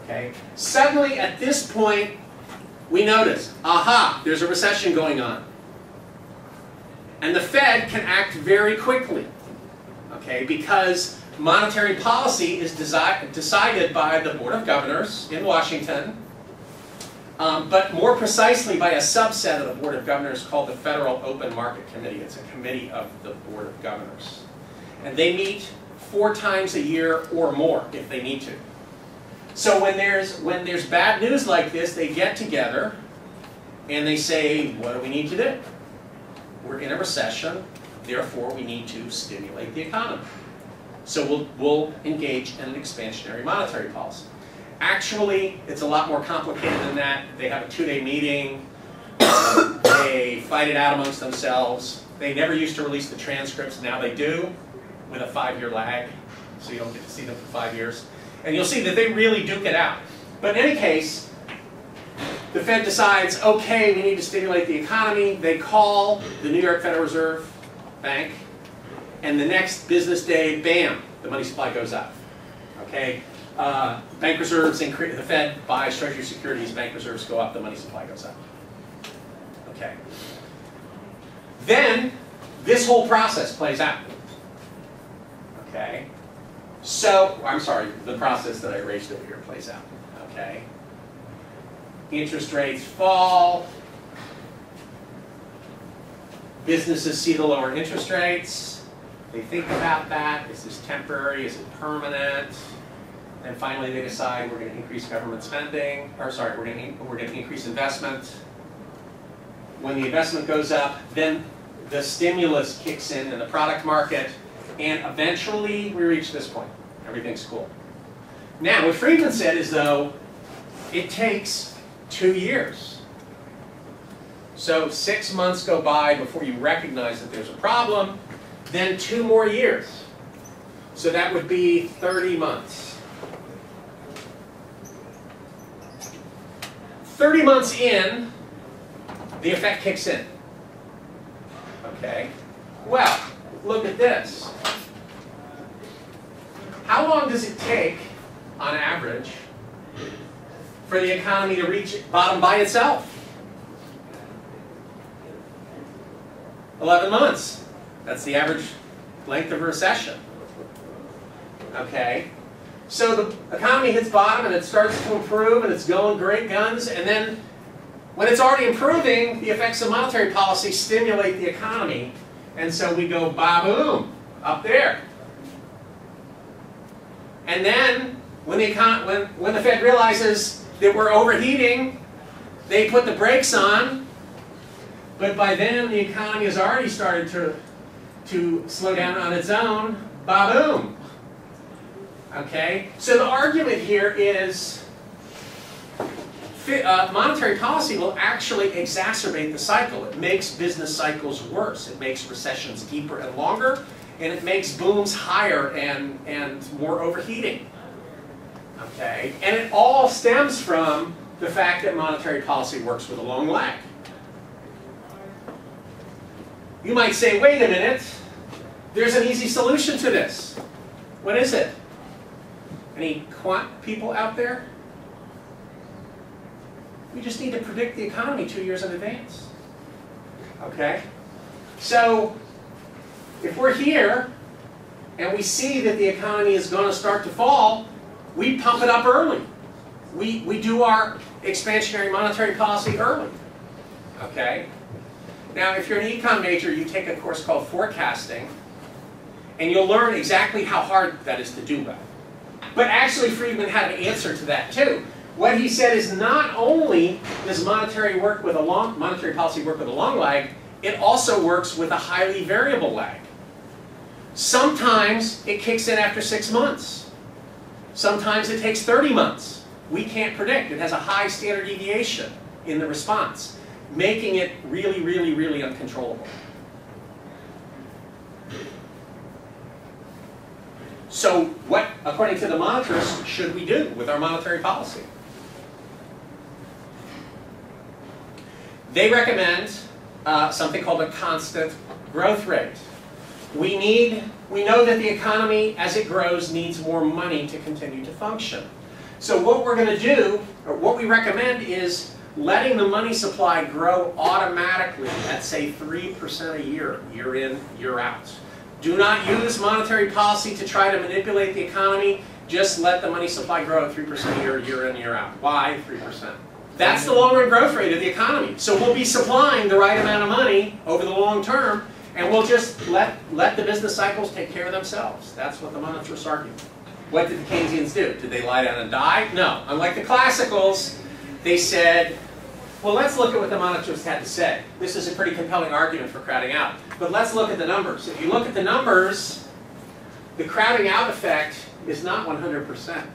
Okay? Suddenly, at this point, we notice, aha, there's a recession going on. And the Fed can act very quickly, okay, because monetary policy is decided by the Board of Governors in Washington, but more precisely by a subset of the Board of Governors called the Federal Open Market Committee. It's a committee of the Board of Governors. And they meet 4 times a year or more if they need to. So when there's bad news like this, they get together and they say, what do we need to do? We're in a recession, therefore we need to stimulate the economy. So we'll engage in an expansionary monetary policy. Actually, it's a lot more complicated than that. They have a 2-day meeting. They fight it out amongst themselves. They never used to release the transcripts. Now they do, with a 5-year lag. So you don't get to see them for 5 years. And you'll see that they really duke it out. But in any case, the Fed decides, okay, we need to stimulate the economy. They call the New York Federal Reserve Bank. And the next business day, bam, the money supply goes up. Okay? Bank reserves increase, the Fed buys Treasury securities, bank reserves go up, the money supply goes up. Okay. Then, this whole process plays out. Okay. So, I'm sorry, the process that I erased over here plays out. Okay. Interest rates fall. Businesses see the lower interest rates. They think about that. Is this temporary? Is it permanent? And finally, they decide we're going to increase government spending. Or sorry, we're going to increase investment. When the investment goes up, then the stimulus kicks in the product market, and eventually we reach this point. Everything's cool. Now, what Friedman said is, though, it takes 2 years. So 6 months go by before you recognize that there's a problem, then 2 more years. So that would be 30 months. 30 months in, the effect kicks in. Okay? Well, look at this. How long does it take, on average, for the economy to reach bottom by itself? 11 months. That's the average length of a recession. Okay? So the economy hits bottom and it starts to improve and it's going great guns, and then when it's already improving, the effects of monetary policy stimulate the economy, and so we go ba-boom, up there. And then when the Fed realizes that we're overheating, they put the brakes on, but by then the economy has already started to slow down on its own, ba-boom. Okay? So the argument here is monetary policy will actually exacerbate the cycle. It makes business cycles worse. It makes recessions deeper and longer, and it makes booms higher and more overheating. Okay? And it all stems from the fact that monetary policy works with a long lag. You might say, wait a minute, there's an easy solution to this. What is it? Any quant people out there? We just need to predict the economy 2 years in advance. Okay? So, if we're here and we see that the economy is going to start to fall, we pump it up early. We do our expansionary monetary policy early. Okay? Now, if you're an econ major, you take a course called forecasting, and you'll learn exactly how hard that is to do that. But actually, Friedman had an answer to that too. What he said is not only does monetary policy work with a long lag, it also works with a highly variable lag. Sometimes it kicks in after 6 months. Sometimes it takes 30 months. We can't predict. It has a high standard deviation in the response, making it really, really, really uncontrollable. So what, according to the monetarists, should we do with our monetary policy? They recommend something called a constant growth rate. We know that the economy, as it grows, needs more money to continue to function. So what we're going to do, or what we recommend, is letting the money supply grow automatically at, say, 3% a year, year in, year out. Do not use monetary policy to try to manipulate the economy. Just let the money supply grow at 3% a year, year in, year out. Why 3%? That's the long-run growth rate of the economy. So we'll be supplying the right amount of money over the long term, and we'll just let the business cycles take care of themselves. That's what the monetarists argue. What did the Keynesians do? Did they lie down and die? No. Unlike the classicals, they said, well, let's look at what the monetarists had to say. This is a pretty compelling argument for crowding out. But let's look at the numbers. If you look at the numbers, the crowding out effect is not 100%.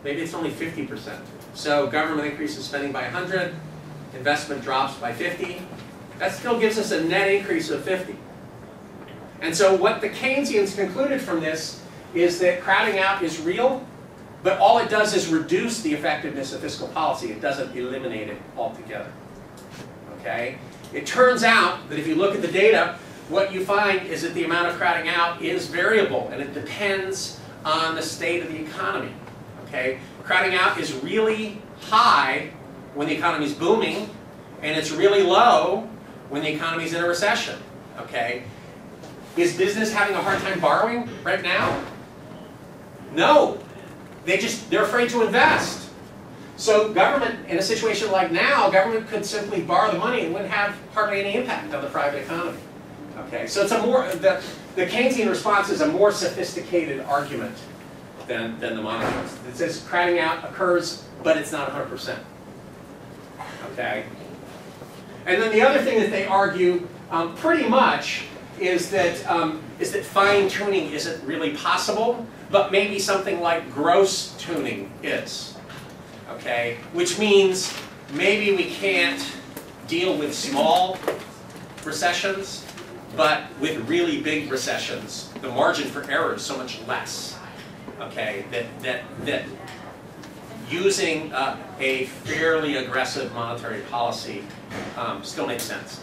Maybe it's only 50%. So government increases spending by 100, investment drops by 50. That still gives us a net increase of 50. And so what the Keynesians concluded from this is that crowding out is real, but all it does is reduce the effectiveness of fiscal policy. It doesn't eliminate it altogether. Okay? It turns out that if you look at the data, what you find is that the amount of crowding out is variable, and it depends on the state of the economy. Okay? Crowding out is really high when the economy is booming, and it's really low when the economy is in a recession. Okay? Is business having a hard time borrowing right now? No. They're afraid to invest. So government, in a situation like now, government could simply borrow the money and wouldn't have hardly any impact on the private economy. Okay, so it's a more, the Keynesian response is a more sophisticated argument than the monetarist. It says crowding out occurs, but it's not 100%. Okay? And then the other thing that they argue pretty much is that fine-tuning isn't really possible, but maybe something like gross tuning is. Okay? Which means maybe we can't deal with small recessions, but with really big recessions, the margin for error is so much less. Okay? That using a fairly aggressive monetary policy still makes sense.